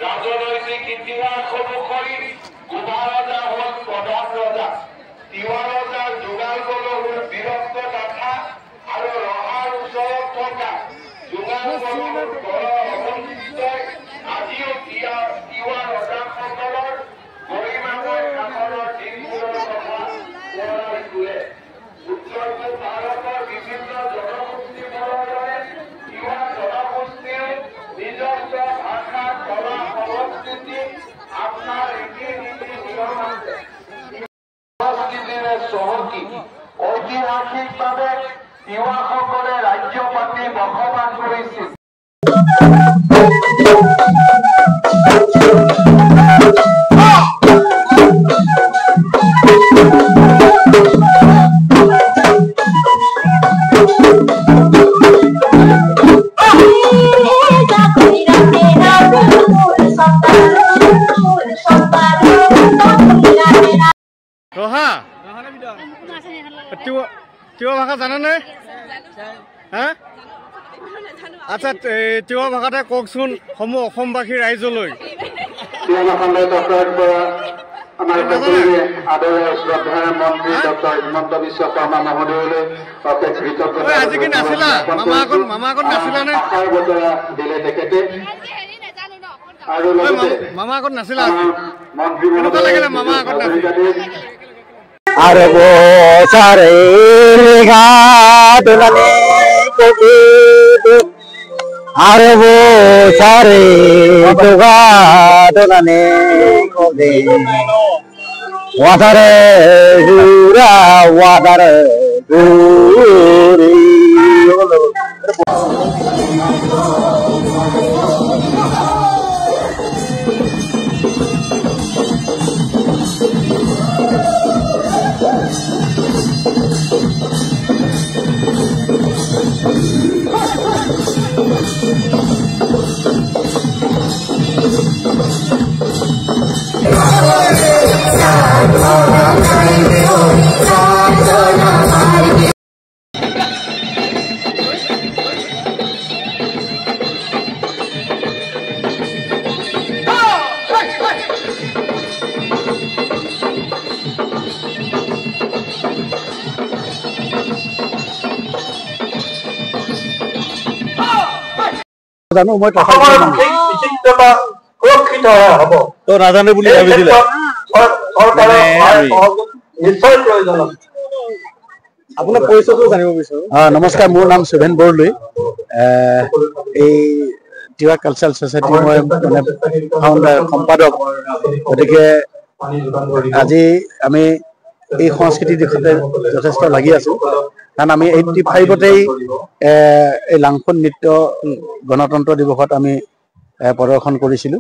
ৰাজনৈতিক ইতিহাস অনুসৰি গোবা ৰজা হ'ল প্ৰধান ৰজা। তিৱা ৰজাৰ যোগাল গলুৰ বীৰত্ব গাথা আৰু ৰহাৰ ওচৰত থকা যোগাল গলুৰ ঘৰৰ অৱশিষ্টই আজিও তিৱা ৰজাসকলৰ গৰিমাময় শাসনৰ দিনবোৰৰ কথা সোঁৱৰাই তোলে। উত্তৰ পূব ভাৰতৰ বিভিন্ন জনগোষ্ঠীবোৰৰ দৰে তিৱা জনগোষ্ঠীও নিজস্ব ভাষা, কলা, সংস্কৃতি, আপোনাৰ ৰীতি নীতি নিয়ম আছে। সংস্কৃতিৰে চহকী ঐতিহাসিকভাৱে তিৱাসকলে ৰাজ্য পাতি বসবাস কৰিছিল। ৰহা তিৱা ভাষা জানানে? হা আচ্ছা তিৱা ভাষাতে কওকচোন সমূহ অসমবাসী ৰাইজলৈ। আজি কি নাছিলা মামা আগত নাছিলানে? মামা আগত নাছিলা আজি কেনেকুৱা লাগিলে মামা আগত নাছিল? আরে বসারে ঘাট নানে কবি আরে বসারে ঘাট নানে কবি ওয়াদারে জুরা ওয়াদারে জুরি জানো মই সুৰক্ষিত হ'ব তো নাজানে বুলি ভাবিছিলে নিশ্চয় প্ৰয়োজন। আপোনাৰ পৰিচয়টো জানিব বিচাৰো। নমস্কাৰ, মোৰ নাম সুভেন বৰদলৈ। এই তিৱা কালচাৰেল ছ'চাইটি মই মানে ফাউণ্ডাৰ সম্পাদক। গতিকে আজি আমি এই সংস্কৃতিৰ দিশতে যথেষ্ট লাগি আছো, কাৰণ আমি 85তেই এই লাংখন নৃত্য গণতন্ত্ৰ দিৱসত আমি প্ৰদৰ্শন কৰিছিলো।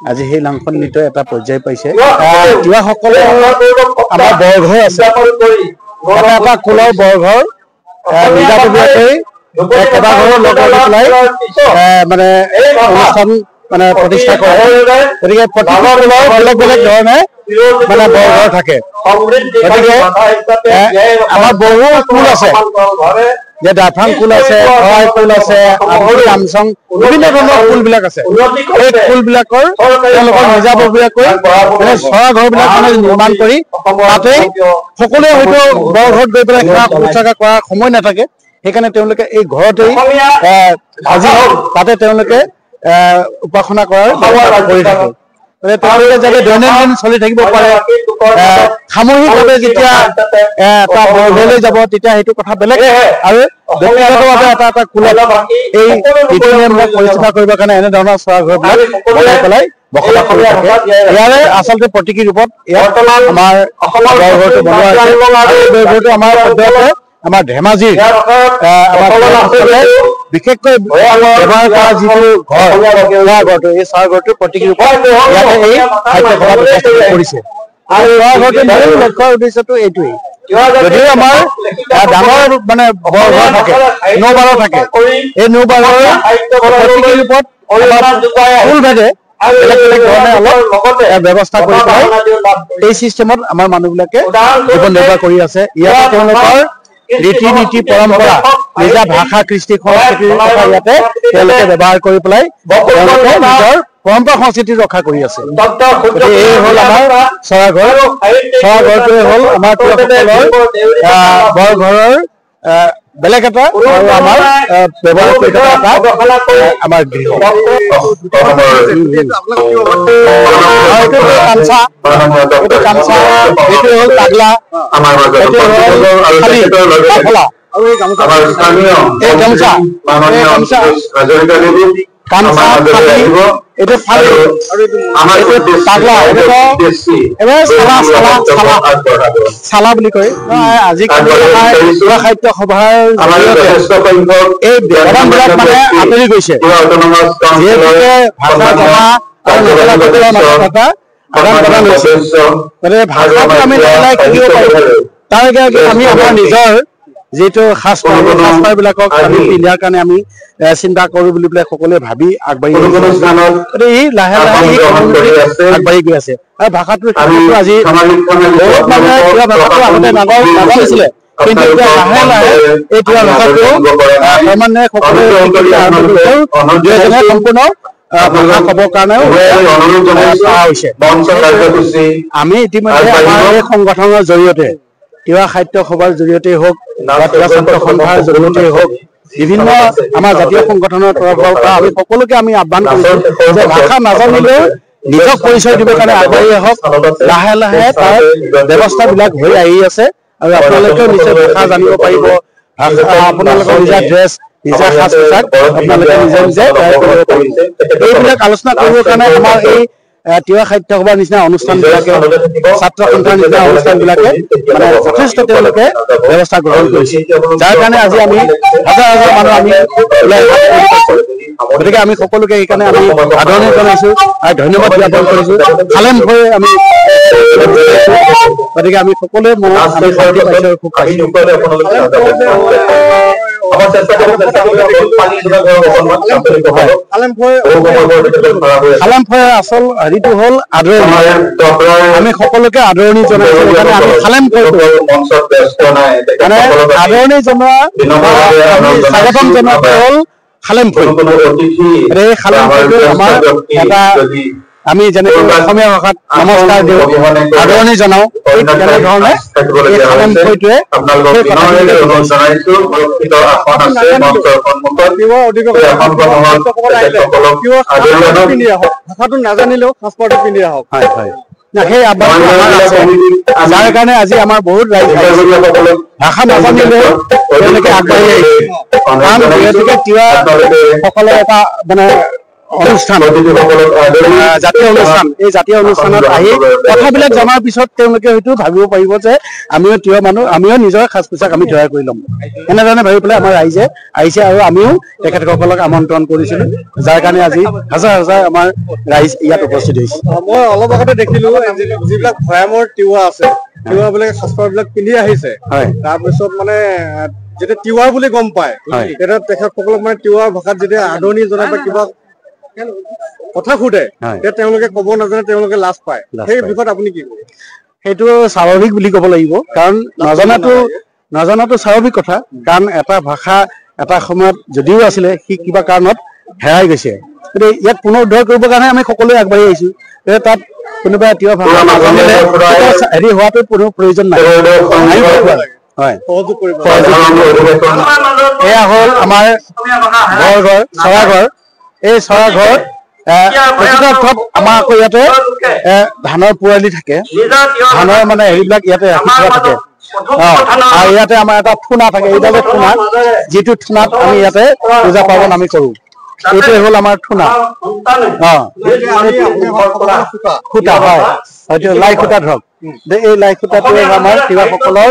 আজি সেই লাংখন নৃত্য এটা পৰ্যায় পাইছে। তিৱাসকলে আমাৰ বৰঘৰ আছে, এটা কুলৰ বৰঘৰ নিজাববীয়াকৈ কেইবাঘৰৰ লগ লাগি পেলাই মানে অনুষ্ঠান মানে প্ৰতিষ্ঠা কৰে। গতিকে প্ৰতিটো কুলৰ বেলেগ বেলেগ ধৰণে মানে বৰঘৰ থাকে। গতিকে আমাৰ বহু কুল আছে, যে ডাফাং কুল আছে, শৰাই কুল আছে, আমচং, বিভিন্ন ধৰণৰ কুলবিলাক আছে। এই কুলবিলাকৰ তেওঁলোকৰ নিজাববীয়াকৈ মানে চৰা ঘৰবিলাক মানে নিৰ্মাণ কৰি তাতেই সকলোৱে হয়তো বৰঘৰত গৈ পেলাই সেৱা শুশ্ৰূষা কৰাৰ সময় নাথাকে, সেইকাৰণে তেওঁলোকে এই ঘৰতেই আজি তাতে তেওঁলোকে উপাসনা কৰাৰ কৰি থাকে। তেওঁলোকে যাতে দৈনন্দিন চলি থাকিব পাৰে, সামূহিকভাৱে যেতিয়া এটা বৰঘৰলৈ যাব তেতিয়া সেইটো কথা বেলেগ। আৰু ব্যক্তিগতভাৱে এটা এটা কুলত এই নীতি নিয়মবিলাক পৰিচালনা কৰিবৰ কাৰণে এনেধৰণৰ চৰা ঘৰবিলাক বনাই পেলাই বসবাস কৰি থাকে। ইয়াৰে আচলতে প্ৰতীকী ৰূপত ইয়াত আমাৰ বৰঘৰটো বনোৱা হৈছে। এই বৰঘৰটো আমাৰ সদ্যহতে আমাৰ ধেমাজিৰ বিশেষকৈ ব্যৱহাৰ কৰা যিটো ঘৰ, চৰা ঘৰটো, এই চৰা ঘৰটোৰ প্ৰতীকী ৰূপত ইয়াতে এই খাদ্য সভাত উপস্থিত কৰিছে। আৰু চৰা ঘৰটোৰ মূল লক্ষ্যৰ উদ্দেশ্যটো এইটোৱেই, যদিও আমাৰ ডাঙৰ মানে বৰঘৰ থাকে, নৌবাৰৰ থাকে, এই নৌবাৰৰ প্ৰতীকী ৰূপত ফুল ভেদে বেলেগ বেলেগ ধৰণে অলপ ব্যৱস্থা কৰি পেলাই এই চিষ্টেমত আমাৰ মানুহবিলাকে জীৱন নিৰ্বাহ কৰি আছে। ইয়াতে তেওঁলোকৰ ৰীতি নীতি পৰম্পৰা, নিজা ভাষা, কৃষ্টি সংস্কৃতিৰ কথা ইয়াতে তেওঁলোকে ব্যৱহাৰ কৰি পেলাই তেওঁলোকে নিজৰ পৰম্পৰা সংস্কৃতি ৰক্ষা কৰি আছে এই হ'ল আমাৰ চৰাঘৰ চৰাঘৰটোৱে হ'ল আমাৰ বৰঘৰৰ বেলেগ এটা আৰু আমাৰ ব্যৱহাৰ কৰি থকা এটা আমাৰ গৃহ কাঞ্চা এইটো হ'ল তাগলা এইটো হ'ল এই গামোচা এইটো ফালি তাগলা চালা বুলি কয় আজিকালি সাহিত্য সভাৰ এই ব্যৱধানবিলাক মানে আঁতৰি গৈছে যিহেতুকে ভাষা জনা আৰু মেখেলা চাদৰৰ মাজত থকা আদান প্ৰদান হৈছে গতিকে ভাষাটো আমি লাহে শিকিব পাৰোঁ তাৰ আমি আমাৰ নিজৰ যিটো সাজপাৰ বিলাকক আমি পিন্ধাৰ কাৰণে আমি চিন্তা কৰো বুলি পেলাই সকলোৱে ভাবি আগবাঢ়ি লাহে লাহে আগবাঢ়ি গৈ আছে আৰু ভাষাটোৰ ক্ষেত্ৰতো আজি বহুত মানুহে কিবা ভাষাটো আগতে নাজানিছিলে কিন্তু এতিয়া লাহে লাহে এই কিবা ভাষাটো ক্ৰমান্বয়ে সকলোৱে সম্পূৰ্ণ ভাষা ক'বৰ কাৰণেও হৈছে আমি ইতিমধ্যে আমাৰ এই সংগঠনৰ জৰিয়তে তিৱা সাহিত্য সভাৰ জৰিয়তে হওক বা তিৱা ছাত্ৰ সন্থাৰ জৰিয়তে হওক বিভিন্ন আমাৰ জাতীয় সংগঠনৰ তৰফৰ পৰা আমি সকলোকে আমি আহ্বান কৰিছোঁ যে ভাষা নাজানিলেও নিজক পৰিচয় দিবৰ কাৰণে আগবাঢ়ি আহক লাহে লাহে তাৰ ব্যৱস্থাবিলাক হৈ আহি আছে আৰু আপোনালোকেও নিশ্চয় ভাষা জানিব পাৰিব আপোনালোকৰ নিজা ড্ৰেছ নিজা সাজ পোছাক আপোনালোকে নিজে নিজে তৈয়াৰ কৰিব পাৰিব এইবিলাক আলোচনা কৰিবৰ কাৰণে আমাৰ এই তিৱা সাহিত্য সভাৰ নিচিনা অনুষ্ঠানবিলাকে ছাত্ৰ সন্থাৰ নিচিনা অনুষ্ঠানবিলাকে মানে যথেষ্ট তেওঁলোকে ব্যৱস্থা গ্ৰহণ কৰিছে যাৰ কাৰণে আজি আমি হাজাৰ হাজাৰ মানুহ আমি গতিকে আমি সকলোকে সেইকাৰণে আমি আদৰণি জনাইছো আৰু ধন্যবাদ জ্ঞাপন কৰিছো খালেম হৈ আমি গতিকে আমি সকলোৱে মনত আমি শান্তি পাইছো খুব পাইছো আচল হেৰিটো হ'ল আদৰণি আমি সকলোকে আদৰণি জনাইছো আমি খালেম মানে আদৰণি জনোৱা স্বাগতম জনোৱাটো হ'ল খালেম ফৈ এই খালেম ফৈটো আমাৰ এটা আমি যেনেকৈ অসমীয়া ভাষাত নমস্কাৰ দিওঁ আদৰণি জনাওঁ ঠিক তেনেধৰণে এই খালেম ফৈটোৱে ভাষাটো নাজানিলেও সাজপাৰটো পিন্ধি আহক সেই যাৰ কাৰণে আজি আমাৰ বহুত ৰাইজ ভাষা নাজানিলেও তেওঁলোকে আগবাঢ়ি আহিছে কাৰণ যিহেতুকে তিৱা সকলে এটা মানে অনুষ্ঠান জাতীয় অনুষ্ঠান এই জাতীয় অনুষ্ঠানত আহি কথাবিলাক জনাৰ পিছত তেওঁলোকে হয়তো ভাবিব পাৰিব যে আমিও তিৱা মানুহ আমিও নিজৰ সাজ পোছাক আমি তৈয়াৰ কৰি ল'ম এনেধৰণে ভাবি পেলাই আমাৰ ৰাইজে আহিছে আৰু আমিও তেখেতসকলক আমন্ত্ৰণ কৰিছিলো যাৰ কাৰণে আজি হাজাৰ হাজাৰ আমাৰ ৰাইজ ইয়াত উপস্থিত হৈছে মই অলপ আগতে দেখিলো যিবিলাক ভৈয়ামৰ তিৱা আছে তিৱাবিলাকে সাজপাৰবিলাক পিন্ধি আহিছে তাৰপিছত মানে যেতিয়া তিৱাৰ বুলি গম পায় তেতিয়া তেখেতসকলক মানে তিৱাৰ ভাষাত যেতিয়া আদৰণি জনাই বা কিবা কথা সোধে তেওঁলোকে ক'ব নাজানে তেওঁলোকে লাজ পায় সেই বিষয়ত আপুনি কি ক'ব সেইটো স্বাভাৱিক বুলি ক'ব লাগিব কাৰণ নজনাটো স্বাভাৱিক কথা কাৰণ এটা ভাষা এটা সময়ত যদিও আছিলে সি কিবা কাৰণত হেৰাই গৈছে গতিকে ইয়াত পুনৰ উদ্ধাৰ কৰিবৰ কাৰণে আমি সকলোৱে আগবাঢ়ি আহিছো তাত কোনোবা তিৱা ভাষা নাজানিলে হেৰি হোৱাটো কোনো প্ৰয়োজন নাই এয়া হ'ল আমাৰ বৰঘৰ চৰাঘৰ এই চৰাঘৰ অৰ্থত আমাৰ আকৌ ইয়াতে ধানৰ পোৱালি থাকে ধানৰ মানে হেৰিবিলাক ইয়াতে ৰাখি থোৱা থাকে আৰু ইয়াতে আমাৰ এটা ঠোনা থাকে এইডালে ঠোনা যিটো ঠোনাত আমি ইয়াতে পূজা পাৰ্বণ আমি কৰো এইটোৱে হ'ল আমাৰ ঠোনা খুঁটা হয় হয়তো লাই খুঁটা ধৰক এই লাই খুঁটাটোৱে আমাৰ তিৱাসকলৰ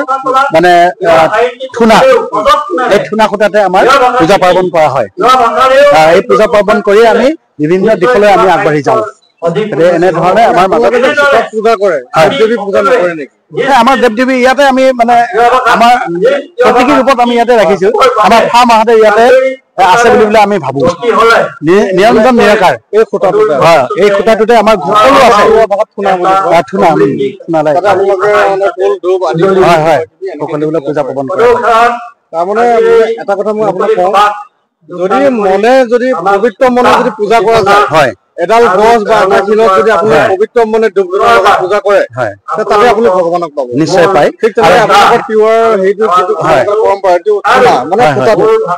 মানে ঠোনা এই ঠোনা খুঁটাতে আমাৰ পূজা পাৰ্বণ কৰা হয় এই পূজা পাৰ্বণ কৰি আমি বিভিন্ন দিশলৈ আমি আগবাঢ়ি যাওঁ এনেধৰণে আমাৰ মাজত পূজা কৰে পূজা নকৰে নেকি আমাৰ দেৱ দেৱী ইয়াতে আমি মানে আমাৰ প্ৰতীকী ৰূপত আমি ইয়াতে ৰাখিছো আমাৰ ফাৰ্ম আহোঁতে ইয়াতে আছে বুলি পেলাই আমি ভাবো নিৰঞ্জন নিৰাকাৰ এই খুঁটাটোতে হয় এই খুঁটাটোতে আমাৰ সকলো আছে হয় হয় সকলোবিলাক পূজা পাৰ্বণ কৰে তাৰমানে এটা কথা মই আপোনাক কওঁ যদি মনে যদি পবিত্ৰ মনে যদি পূজা কৰা যায় হয় এডাল গছ বা এটা শিলত যদি আপুনি পবিত্ৰ মানে পূজা কৰে তাতে আপুনি ভগৱানক পাব নিশ্চয় পায় ঠিক তেনেকৈ আপোনালোকৰ পিয়ৰ সেইটো যিটো পৰম্পৰা এইটো মানে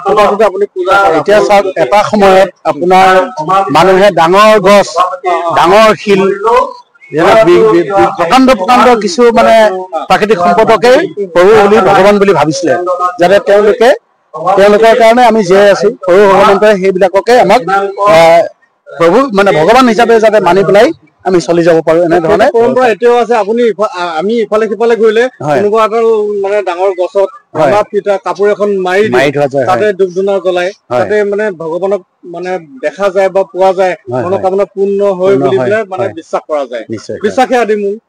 ফুটাটোতে আপুনি পূজা কৰে এতিয়া চাওক এটা সময়ত আপোনাৰ মানুহে ডাঙৰ গছ ডাঙৰ শিল প্ৰকাণ্ড প্ৰকাণ্ড কিছু মানে প্ৰাকৃতিক সম্পদকে প্ৰভু বুলি ভগৱান বুলি ভাবিছিলে যাতে তেওঁলোকৰ কাৰণে আমি জীয়াই আছো প্ৰভু ভগৱন্তই সেইবিলাককে আমাক প্ৰভু মানে ভগৱান হিচাপে যাতে মানি পেলাই আমি চলি যাব পাৰো এনেধৰণে পৰম্পৰা এতিয়াও আছে আপুনি আমি ইফালে সিফালে গৈলে কোনোবা এডাল মানে ডাঙৰ গছত কাপোৰ এখন মাৰি থোৱা যায় তাতে ধূপ ধূনা জ্বলাই তাতে মানে ভগৱানক মানে দেখা যায় বা পোৱা যায় মনোকামনা পূৰ্ণ হয় বুলি পেলাই মানে বিশ্বাস কৰা যায়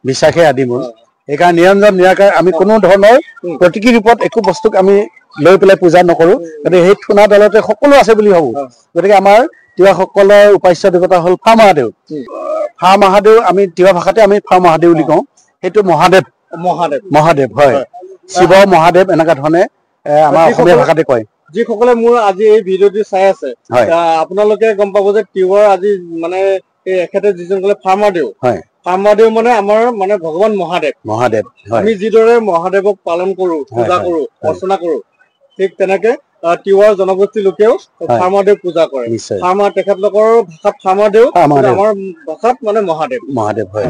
বিশ্বাসে আদিমূল সেইকাৰণে নিৰঞ্জন নিৰাকাৰ আমি কোনো ধৰণৰ প্ৰতীকী ৰূপত একো বস্তুক আমি লৈ পেলাই পূজা নকৰো গতিকে সেই থোনা ডালতে সকলো আছে বুলি ভাবো গতিকে আমাৰ তিৱাসকলৰ উপাস্য দেৱতা হ'ল ফা মহাদেৱ আমি তিৱা ভাষাতে আমি ফা মহাদেৱ বুলি কওঁ সেইটো মহাদেৱ হয় শিৱ মহাদেৱ এনেকুৱা ধৰণে আমাৰ অসমীয়া ভাষাতে কয় যিসকলে মোৰ আজি এই ভিডিঅ'টো চাই আছে আপোনালোকে গম পাব যে তিৱাৰ আজি মানে এখেতে যিজন ক'লে ফাৰ্মাদেউ মানে আমাৰ মানে ভগৱান মহাদেৱ আমি যিদৰে মহাদেৱক পালন কৰো পূজা কৰো অৰ্চনা কৰো ঠিক তেনেকে তিৱাৰ জনগোষ্ঠীৰ লোকেও ফাৰ্মাদেৱ পূজা কৰে তেখেতলোকৰ ভাষাত ফাৰ্মাদেউ আমাৰ ভাষাত মানে মহাদেৱ হয়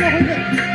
Hey,